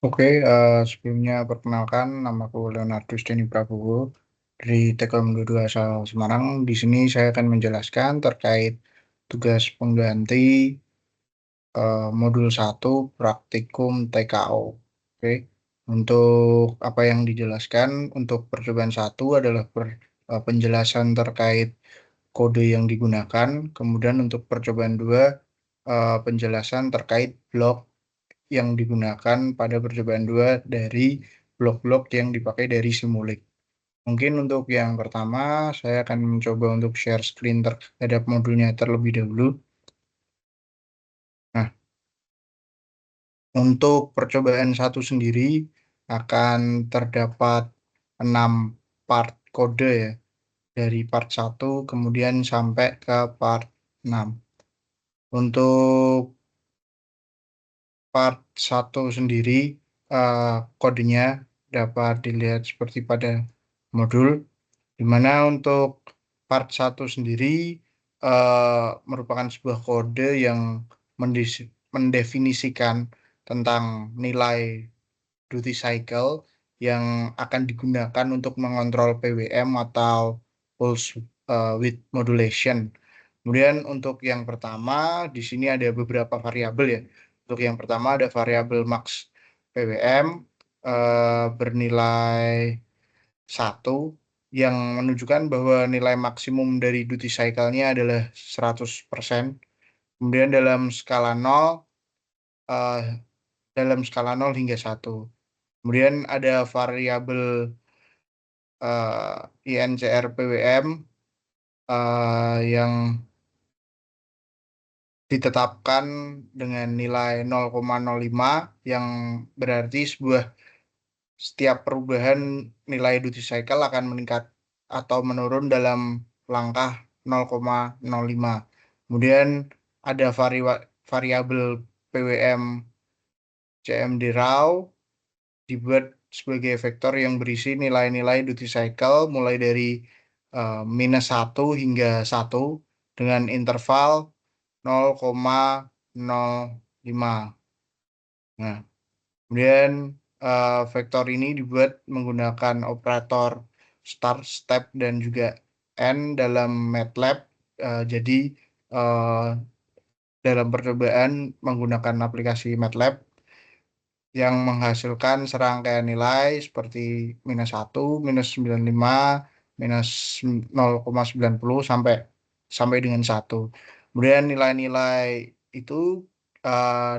Oke, sebelumnya perkenalkan namaku Leonardus Deni Prabowo dari Telkom 22 asal Semarang. Di sini saya akan menjelaskan terkait tugas pengganti modul 1 praktikum TKO. Oke, untuk apa yang dijelaskan untuk percobaan 1 adalah penjelasan terkait kode yang digunakan. Kemudian untuk percobaan 2 penjelasan terkait blok yang digunakan pada percobaan 2 dari blok-blok yang dipakai dari Simulik. Mungkin untuk yang pertama, saya akan mencoba untuk share screen terhadap modulnya terlebih dahulu. Nah, untuk percobaan 1 sendiri akan terdapat 6 part kode ya, dari part 1 kemudian sampai ke part 6. Untuk part 1 sendiri, kodenya dapat dilihat seperti pada modul, di mana untuk part 1 sendiri merupakan sebuah kode yang mendefinisikan tentang nilai duty cycle yang akan digunakan untuk mengontrol PWM atau pulse width modulation. Kemudian untuk yang pertama, di sini ada beberapa variabel ya. Untuk yang pertama ada variabel max PWM bernilai 1 yang menunjukkan bahwa nilai maksimum dari duty cycle-nya adalah 100%. Kemudian eh, dalam skala 0 hingga 1. Kemudian ada variabel INCR PWM yang ditetapkan dengan nilai 0,05 yang berarti setiap perubahan nilai duty cycle akan meningkat atau menurun dalam langkah 0,05. Kemudian ada variabel PWM CMD raw dibuat sebagai vektor yang berisi nilai-nilai duty cycle mulai dari -1 hingga 1 dengan interval 0,05. Nah, kemudian vektor ini dibuat menggunakan operator start, step, dan juga end dalam MATLAB. Jadi eh, dalam percobaan menggunakan aplikasi MATLAB yang menghasilkan serangkaian nilai seperti -1, -95, -0,90 sampai sampai dengan 1. Kemudian nilai-nilai itu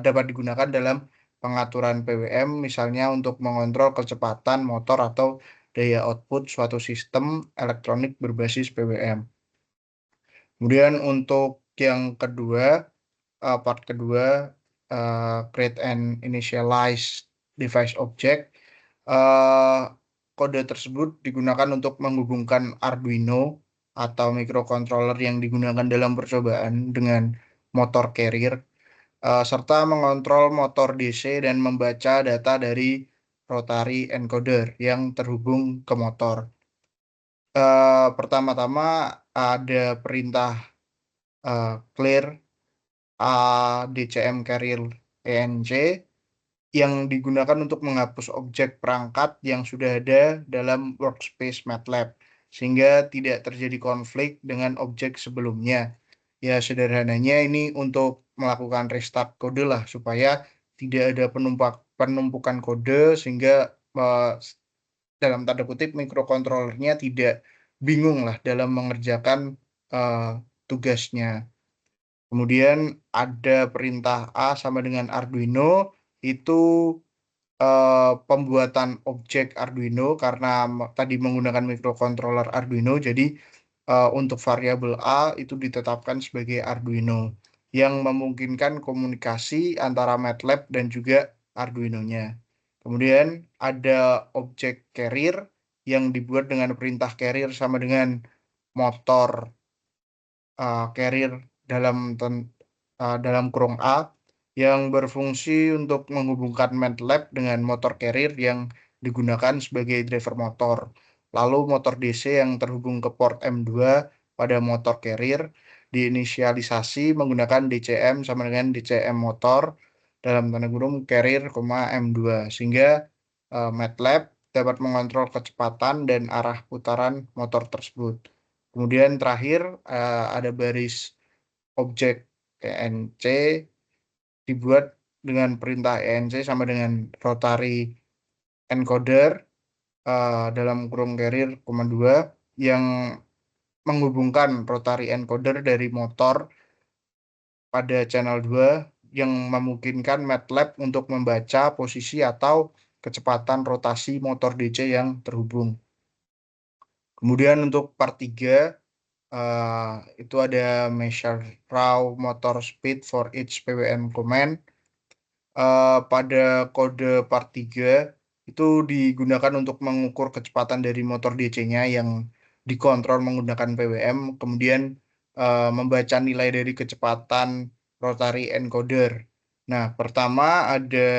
dapat digunakan dalam pengaturan PWM, misalnya untuk mengontrol kecepatan motor atau daya output suatu sistem elektronik berbasis PWM. Kemudian untuk yang kedua, part kedua, create and initialize device object. eh, Kode tersebut digunakan untuk menghubungkan Arduino atau microcontroller yang digunakan dalam percobaan dengan motor carrier, serta mengontrol motor DC dan membaca data dari rotary encoder yang terhubung ke motor. Pertama-tama ada perintah clear DCM carrier ENC yang digunakan untuk menghapus objek perangkat yang sudah ada dalam workspace MATLAB sehingga tidak terjadi konflik dengan objek sebelumnya. Ya, sederhananya ini untuk melakukan restart kode lah supaya tidak ada penumpukan kode sehingga eh, dalam tanda kutip mikrokontrolernya tidak bingung lah dalam mengerjakan eh, tugasnya. Kemudian ada perintah A sama dengan Arduino, itu pembuatan objek Arduino karena tadi menggunakan microcontroller Arduino. Jadi untuk variabel A itu ditetapkan sebagai Arduino yang memungkinkan komunikasi antara MATLAB dan juga Arduino-nya. Kemudian ada objek carrier yang dibuat dengan perintah carrier sama dengan motor carrier dalam dalam kurung A yang berfungsi untuk menghubungkan MATLAB dengan motor carrier yang digunakan sebagai driver motor. Lalu motor DC yang terhubung ke port M2 pada motor carrier diinisialisasi menggunakan DCM sama dengan DCM motor dalam tanda kurung carrier, M2 sehingga MATLAB dapat mengontrol kecepatan dan arah putaran motor tersebut. Kemudian terakhir ada baris objek ENC dibuat dengan perintah ENC sama dengan rotary encoder dalam kurung carrier, 2 yang menghubungkan rotary encoder dari motor pada channel 2 yang memungkinkan MATLAB untuk membaca posisi atau kecepatan rotasi motor DC yang terhubung. Kemudian untuk part 3 itu ada measure raw motor speed for each PWM command. Pada kode part 3 itu digunakan untuk mengukur kecepatan dari motor DC-nya yang dikontrol menggunakan PWM, kemudian membaca nilai dari kecepatan rotary encoder. Nah, pertama ada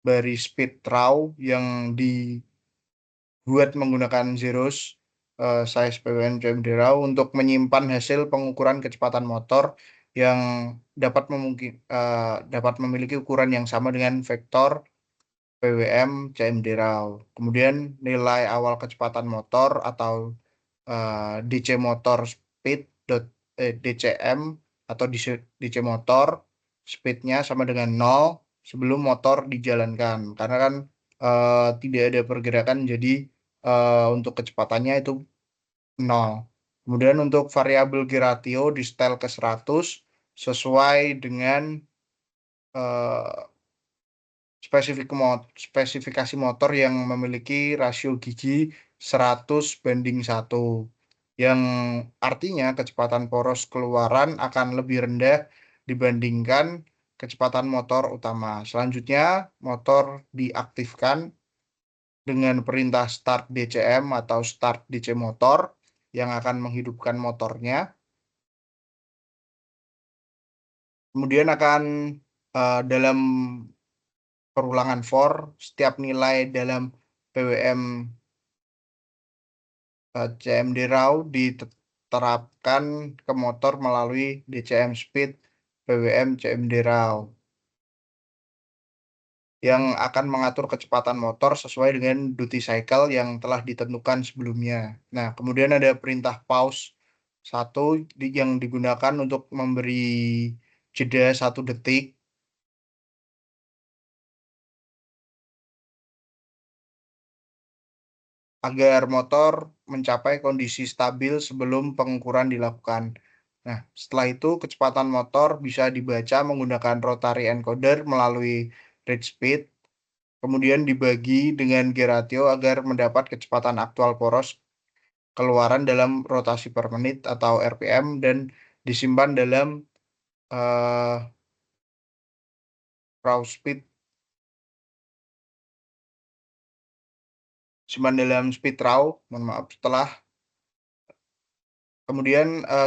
baris speed raw yang dibuat menggunakan zeros size PWM CMD raw untuk menyimpan hasil pengukuran kecepatan motor yang dapat memiliki ukuran yang sama dengan vektor PWM CMD raw. Kemudian nilai awal kecepatan motor atau DC motor speed DCM atau DC motor speednya sama dengan 0 sebelum motor dijalankan, karena kan tidak ada pergerakan, jadi untuk kecepatannya itu 0. Kemudian untuk variabel G ratio di setel ke 100 sesuai dengan spesifikasi motor yang memiliki rasio gigi 100:1, yang artinya kecepatan poros keluaran akan lebih rendah dibandingkan kecepatan motor utama. Selanjutnya, motor diaktifkan dengan perintah start DCM atau start DC motor yang akan menghidupkan motornya. Kemudian akan dalam perulangan for, setiap nilai dalam PWM CMD raw diterapkan ke motor melalui DCM speed PWM CMD raw yang akan mengatur kecepatan motor sesuai dengan duty cycle yang telah ditentukan sebelumnya. Nah, kemudian ada perintah pause 1 yang digunakan untuk memberi jeda 1 detik agar motor mencapai kondisi stabil sebelum pengukuran dilakukan. Nah, setelah itu kecepatan motor bisa dibaca menggunakan rotary encoder melalui read speed, kemudian dibagi dengan G ratio agar mendapat kecepatan aktual poros keluaran dalam rotasi per menit atau RPM dan disimpan dalam raw speed, speed raw, mohon maaf,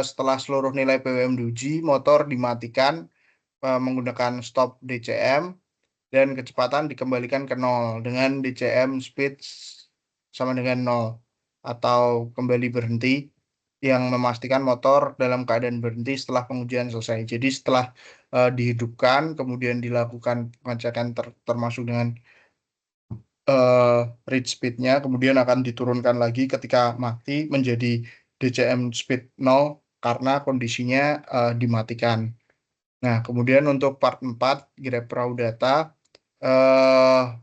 setelah seluruh nilai PWM diuji, motor dimatikan menggunakan stop DCM dan kecepatan dikembalikan ke 0 dengan DCM speed sama dengan 0 atau kembali berhenti, yang memastikan motor dalam keadaan berhenti setelah pengujian selesai. Jadi setelah dihidupkan kemudian dilakukan pengecekan termasuk dengan read speednya, kemudian akan diturunkan lagi ketika mati menjadi DCM speed 0 karena kondisinya dimatikan. Nah, kemudian untuk part 4 grab raw data,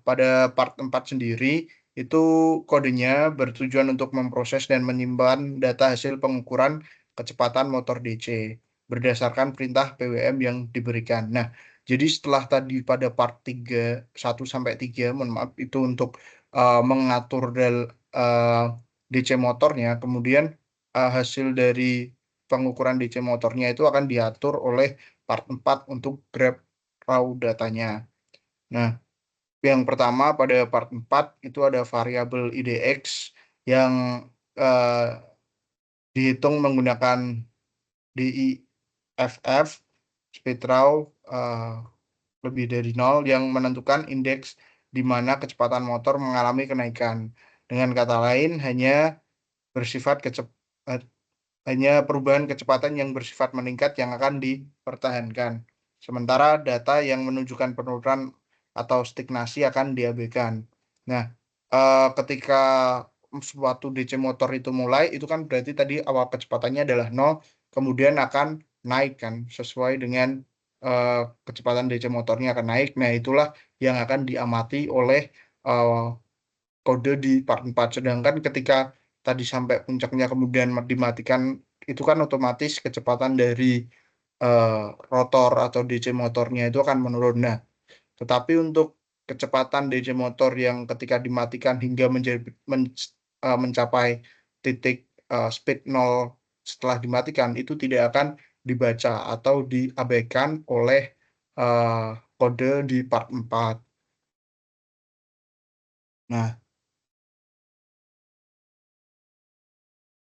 pada part 4 sendiri itu kodenya bertujuan untuk memproses dan menyimpan data hasil pengukuran kecepatan motor DC berdasarkan perintah PWM yang diberikan. Nah, jadi setelah tadi pada part 3, 1 sampai 3, mohon maaf, itu untuk mengatur DC motornya, kemudian hasil dari pengukuran DC motornya itu akan diatur oleh part 4 untuk grab raw datanya. Nah, yang pertama pada part 4 itu ada variabel IDX yang dihitung menggunakan DIFF speed raw lebih dari 0 yang menentukan indeks di mana kecepatan motor mengalami kenaikan. Dengan kata lain, hanya perubahan kecepatan yang bersifat meningkat yang akan dipertahankan. Sementara data yang menunjukkan penurunan atau stagnasi akan diabaikan. Nah, ketika suatu DC motor itu mulai, itu kan berarti tadi awal kecepatannya adalah 0, kemudian akan naik kan, sesuai dengan kecepatan DC motornya akan naik. Nah, itulah yang akan diamati oleh kode di part 4. Sedangkan ketika tadi sampai puncaknya kemudian dimatikan, itu kan otomatis kecepatan dari rotor atau DC motornya itu akan menurun. Nah, tetapi untuk kecepatan DC motor yang ketika dimatikan hingga mencapai titik speed 0 setelah dimatikan, itu tidak akan dibaca atau diabaikan oleh kode di part 4. Nah,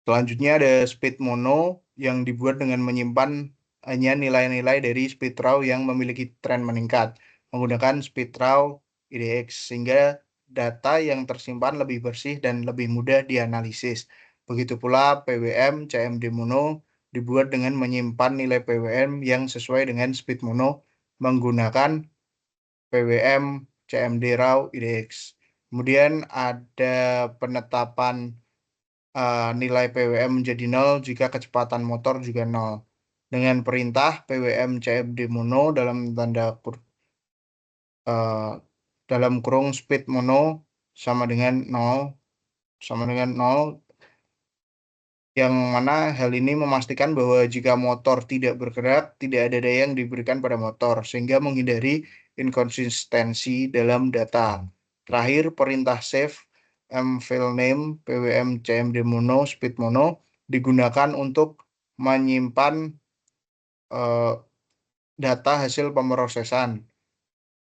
selanjutnya ada speed mono yang dibuat dengan menyimpan hanya nilai-nilai dari speed raw yang memiliki tren meningkat menggunakan speed raw IDX sehingga data yang tersimpan lebih bersih dan lebih mudah dianalisis. Begitu pula PWM CMD mono dibuat dengan menyimpan nilai PWM yang sesuai dengan speed mono menggunakan PWM CMD raw IDX. Kemudian ada penetapan nilai PWM menjadi 0 jika kecepatan motor juga 0. Dengan perintah PWM CFD mono uh, dalam kurung speed mono sama dengan 0 yang mana hal ini memastikan bahwa jika motor tidak bergerak, tidak ada daya yang diberikan pada motor, sehingga menghindari inkonsistensi dalam data. Terakhir, perintah save file name pwm cmd mono speed mono digunakan untuk menyimpan eh, data hasil pemrosesan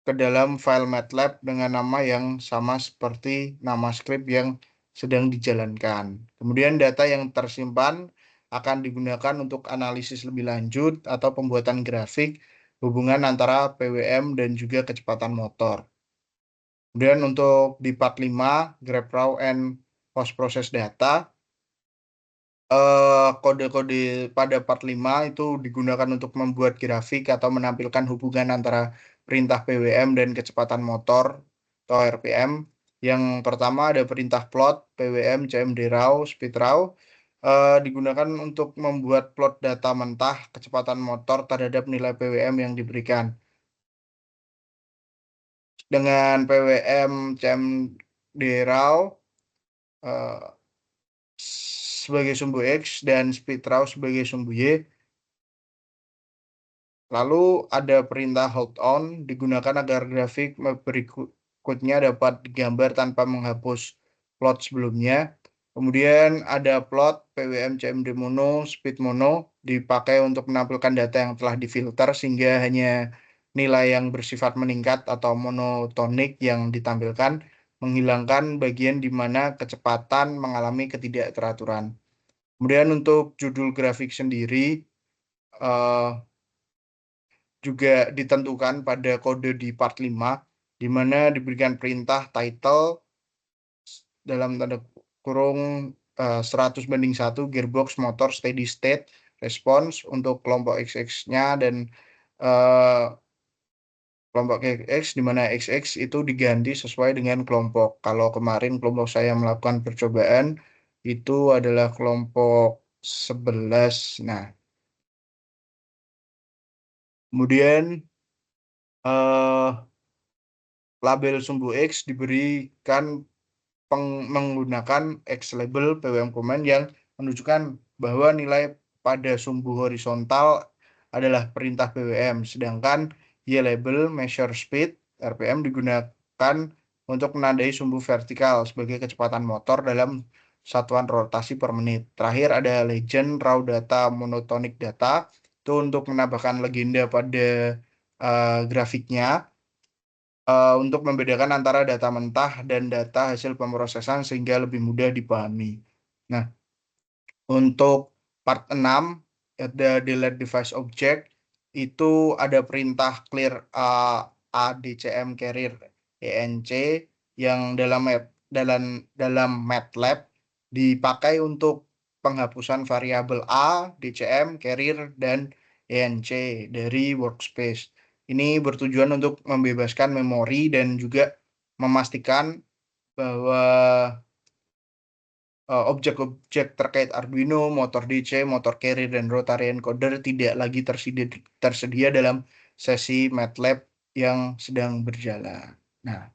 ke dalam file MATLAB dengan nama yang sama seperti nama script yang sedang dijalankan. Kemudian data yang tersimpan akan digunakan untuk analisis lebih lanjut atau pembuatan grafik hubungan antara PWM dan juga kecepatan motor. Kemudian untuk di part 5, grab raw and post process data, kode-kode pada part 5 itu digunakan untuk membuat grafik atau menampilkan hubungan antara perintah PWM dan kecepatan motor atau RPM. Yang pertama ada perintah plot PWM CMD raw speed raw digunakan untuk membuat plot data mentah kecepatan motor terhadap nilai PWM yang diberikan. Dengan PWM CMD raw sebagai sumbu X dan speed raw sebagai sumbu Y. Lalu ada perintah hold on digunakan agar grafik berikutnya dapat digambar tanpa menghapus plot sebelumnya. Kemudian ada plot PWM CMD mono, speed mono dipakai untuk menampilkan data yang telah difilter sehingga hanya nilai yang bersifat meningkat atau monotonik yang ditampilkan, menghilangkan bagian di mana kecepatan mengalami ketidakteraturan. Kemudian untuk judul grafik sendiri, eh, juga ditentukan pada kode di part 5, di mana diberikan perintah title dalam tanda kurung 100:1 gearbox motor steady state response untuk kelompok XX-nya dan uh, kelompok XX di mana XX itu diganti sesuai dengan kelompok. Kalau kemarin kelompok saya melakukan percobaan itu adalah kelompok 11. Nah, kemudian label sumbu X diberikan menggunakan X label PWM command yang menunjukkan bahwa nilai pada sumbu horizontal adalah perintah PWM, sedangkan Y label measure speed RPM digunakan untuk menandai sumbu vertikal sebagai kecepatan motor dalam satuan rotasi per menit. Terakhir ada legend raw data monotonic data itu untuk menambahkan legenda pada grafiknya untuk membedakan antara data mentah dan data hasil pemrosesan sehingga lebih mudah dipahami. Nah, untuk part 6 ada delete device object itu ada perintah clear ADCM carrier ENC yang dalam MATLAB dipakai untuk penghapusan variabel A, DCM, carrier dan ENC dari workspace. Ini bertujuan untuk membebaskan memori dan juga memastikan bahwa objek-objek terkait Arduino, motor DC, motor carrier, dan rotary encoder tidak lagi tersedia dalam sesi MATLAB yang sedang berjalan. Nah,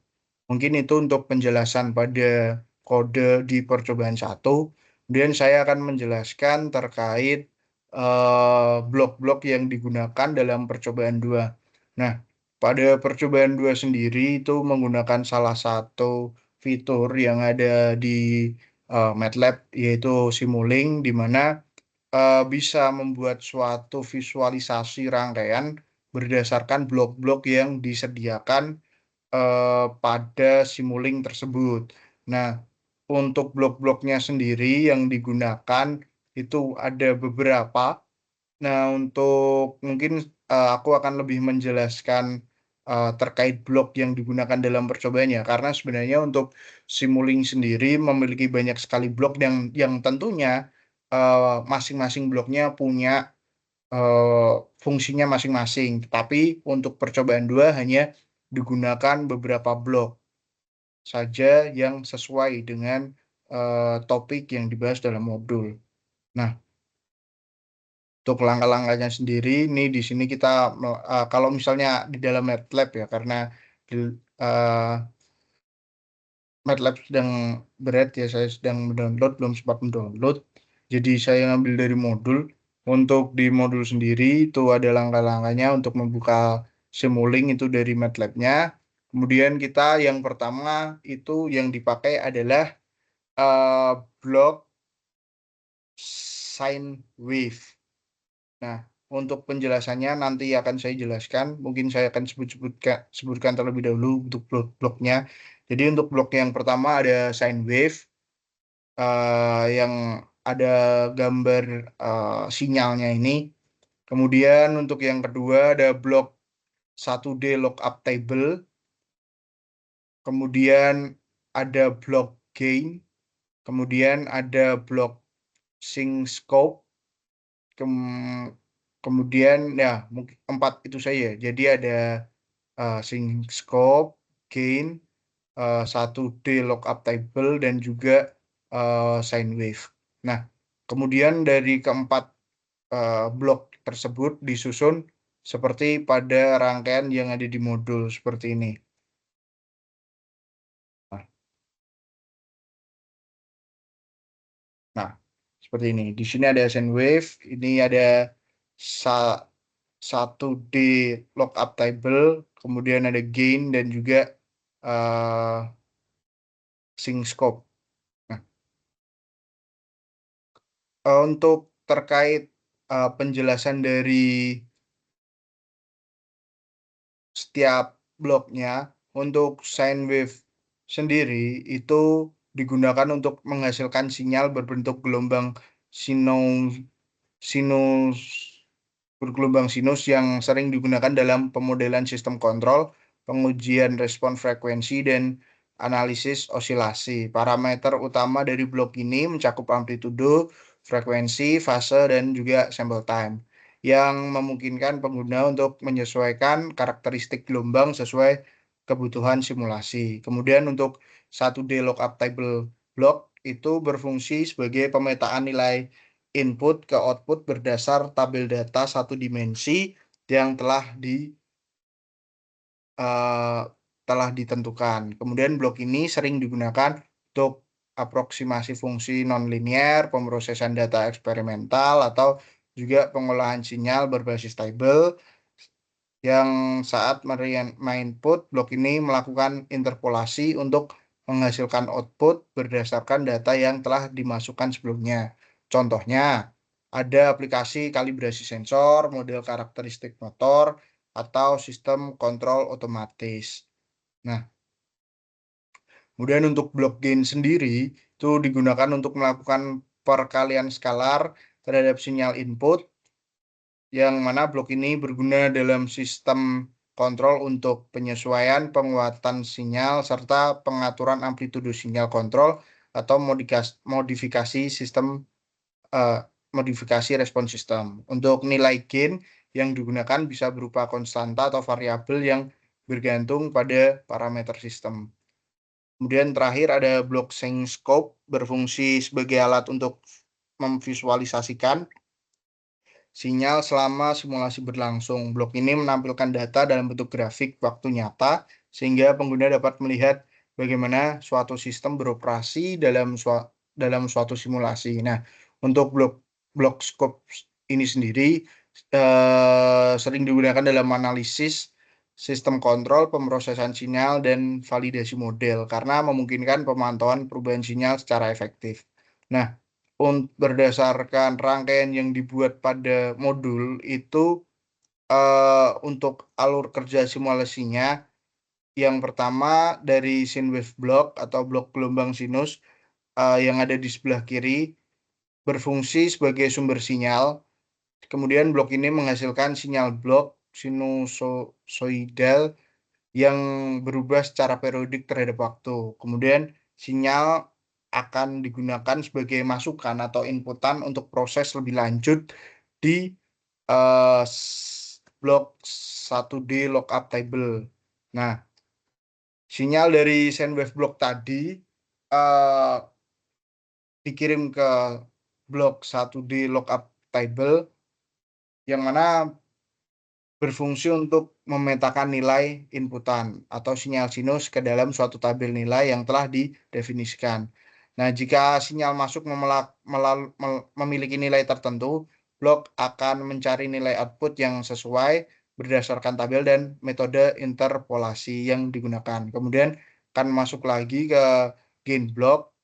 mungkin itu untuk penjelasan pada kode di percobaan 1. Kemudian saya akan menjelaskan terkait blok-blok yang digunakan dalam percobaan 2. Nah, pada percobaan 2 sendiri itu menggunakan salah satu fitur yang ada di MATLAB, yaitu Simulink, di mana bisa membuat suatu visualisasi rangkaian berdasarkan blok-blok yang disediakan pada Simulink tersebut. Nah, untuk blok-bloknya sendiri yang digunakan itu ada beberapa. Nah, untuk mungkin aku akan lebih menjelaskan terkait blok yang digunakan dalam percobaannya, karena sebenarnya untuk Simulink sendiri memiliki banyak sekali blok yang tentunya masing-masing bloknya punya fungsinya masing-masing. Tetapi untuk percobaan 2 hanya digunakan beberapa blok saja yang sesuai dengan topik yang dibahas dalam modul. Nah, untuk langkah-langkahnya sendiri, ini di sini kita kalau misalnya di dalam MATLAB ya, karena di, eh, MATLAB sedang berat ya, saya sedang mendownload, belum sempat mendownload. Jadi saya ngambil dari modul. Untuk di modul sendiri itu ada langkah-langkahnya untuk membuka Simulink itu dari MATLAB-nya. Kemudian kita yang pertama itu yang dipakai adalah eh, blok sine wave. Nah, untuk penjelasannya nanti akan saya jelaskan. Mungkin saya akan sebutkan terlebih dahulu untuk blok-bloknya. Jadi untuk blok yang pertama ada sine wave yang ada gambar sinyalnya ini. Kemudian untuk yang kedua ada blok 1D lookup table. Kemudian ada blok gain. Kemudian ada blok sync scope. Kemudian ya mungkin 4 itu saja. Jadi ada sync scope, gain, 1D lookup table, dan juga sine wave. Nah, kemudian dari keempat blok tersebut disusun seperti pada rangkaian yang ada di modul seperti ini. Nah, nah, seperti ini. Di sini ada sine wave, ini ada sa 1D lookup table, kemudian ada gain dan juga sync scope. Nah, untuk terkait penjelasan dari setiap bloknya, untuk sine wave sendiri itu digunakan untuk menghasilkan sinyal berbentuk gelombang sinus bergelombang sinus yang sering digunakan dalam pemodelan sistem kontrol, pengujian respon frekuensi, dan analisis osilasi. Parameter utama dari blok ini mencakup amplitudo, frekuensi, fase, dan juga sample time, yang memungkinkan pengguna untuk menyesuaikan karakteristik gelombang sesuai kebutuhan simulasi. Kemudian untuk 1D lookup table block itu berfungsi sebagai pemetaan nilai input ke output berdasar tabel data satu dimensi yang uh, telah ditentukan. Kemudian blok ini sering digunakan untuk aproksimasi fungsi nonlinear, pemrosesan data eksperimental, atau juga pengolahan sinyal berbasis tabel yang saat input, blok ini melakukan interpolasi untuk menghasilkan output berdasarkan data yang telah dimasukkan sebelumnya. Contohnya, ada aplikasi kalibrasi sensor, model karakteristik motor, atau sistem kontrol otomatis. Nah, kemudian untuk blok gain sendiri itu digunakan untuk melakukan perkalian skalar terhadap sinyal input, yang mana blok ini berguna dalam sistem kontrol untuk penyesuaian penguatan sinyal serta pengaturan amplitudo sinyal kontrol atau modifikasi sistem eh, modifikasi respon sistem. Untuk nilai gain yang digunakan bisa berupa konstanta atau variabel yang bergantung pada parameter sistem. Kemudian terakhir ada blockchain scope, berfungsi sebagai alat untuk memvisualisasikan sinyal selama simulasi berlangsung. Blok ini menampilkan data dalam bentuk grafik waktu nyata, sehingga pengguna dapat melihat bagaimana suatu sistem beroperasi dalam suatu simulasi. Nah, untuk blok scope ini sendiri sering digunakan dalam analisis sistem kontrol, pemrosesan sinyal, dan validasi model karena memungkinkan pemantauan perubahan sinyal secara efektif. Nah, berdasarkan rangkaian yang dibuat pada modul itu untuk alur kerja simulasinya, yang pertama dari sine wave block atau blok gelombang sinus yang ada di sebelah kiri berfungsi sebagai sumber sinyal. Kemudian blok ini menghasilkan sinyal blok sinusoidal yang berubah secara periodik terhadap waktu. Kemudian sinyal akan digunakan sebagai masukan atau inputan untuk proses lebih lanjut di eh, blok 1D lookup table. Nah, sinyal dari sine wave block tadi eh, dikirim ke blok 1D lookup table yang mana berfungsi untuk memetakan nilai inputan atau sinyal sinus ke dalam suatu tabel nilai yang telah didefinisikan. Nah, jika sinyal masuk memiliki nilai tertentu, blok akan mencari nilai output yang sesuai berdasarkan tabel dan metode interpolasi yang digunakan. Kemudian akan masuk lagi ke gain block,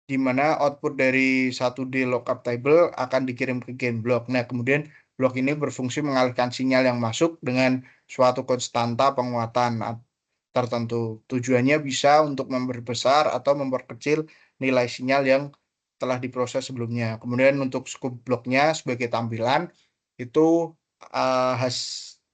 di mana output dari 1D lookup table akan dikirim ke gain block. Nah, kemudian blok ini berfungsi mengalihkan sinyal yang masuk dengan suatu konstanta penguatan tertentu. Tujuannya bisa untuk memperbesar atau memperkecil nilai sinyal yang telah diproses sebelumnya. Kemudian untuk scope bloknya sebagai tampilan itu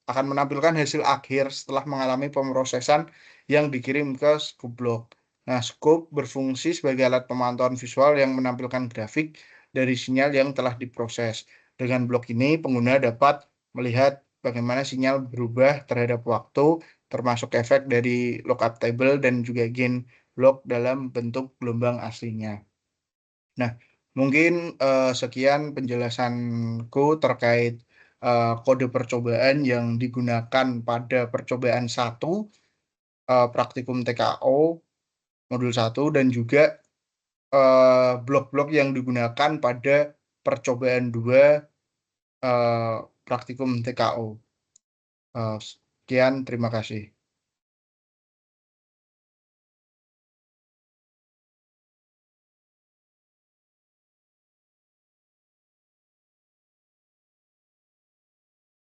akan menampilkan hasil akhir setelah mengalami pemrosesan yang dikirim ke scope block. Nah, scope berfungsi sebagai alat pemantauan visual yang menampilkan grafik dari sinyal yang telah diproses. Dengan blok ini, pengguna dapat melihat bagaimana sinyal berubah terhadap waktu, termasuk efek dari lookup table dan juga gain block dalam bentuk gelombang aslinya. Nah, mungkin sekian penjelasanku terkait kode percobaan yang digunakan pada percobaan 1 praktikum TKO modul 1 dan juga blok-blok yang digunakan pada percobaan 2 praktikum TKO. Sekian, terima kasih.